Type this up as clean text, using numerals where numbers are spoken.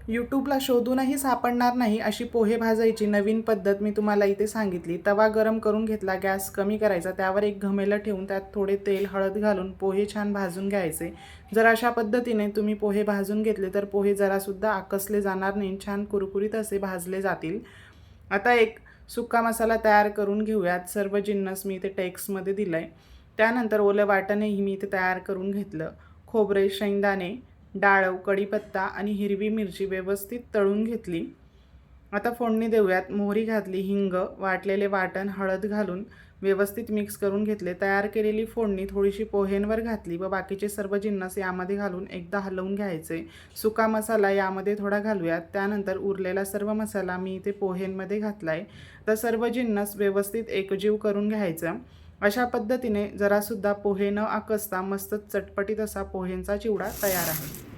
यूट्यूबला शोधूनही सापडणार नाही अशी पोहे भाजायची नवीन पद्धत मी तुम्हाला इथे सांगितली। तवा गरम करून घेतला, गॅस कमी करायचा, त्यावर एक घमेलं ठेवून त्यात थोडे तेल हळद घालून पोहे छान भाजून घ्यायचे। जर अशा पद्धतीने तुम्ही पोहे भाजून घेतले तर पोहे जरासुद्धा आकसले जाणार नाही, छान कुरकुरीत असे भाजले जातील। आता एक सुक्का मसाला तयार करून घेऊयात। सर्व जिन्नस मी इथे टेक्स्टमध्ये दिलं त्यानंतर ओलं वाटणही मी इथे तयार करून घेतलं। खोबरे, शेंगदाणे, डाळ, कढीपत्ता आणि हिरवी मिरची व्यवस्थित तळून घेतली। आता फोडणी देऊयात। मोहरी घातली, हिंग, वाटलेले वाटण, हळद घालून व्यवस्थित मिक्स करून घेतले। तयार केलेली फोडणी थोडीशी पोह्यांवर घातली व बाकीचे सर्व जिन्नस यामध्ये घालून एकदा हलवून घ्यायचे। सुका मसाला यामध्ये थोडा घालूयात। त्यानंतर उरलेला सर्व मसाला मी इथे पोह्यांमध्ये घातलाय। तर सर्व जिन्नस व्यवस्थित एकजीव करून घ्यायचा। अशा पद्धतीने जरासुद्धा पोहे न आकसता मस्त चटपटीत असा पोह्यांचा चिवडा तयार आहे।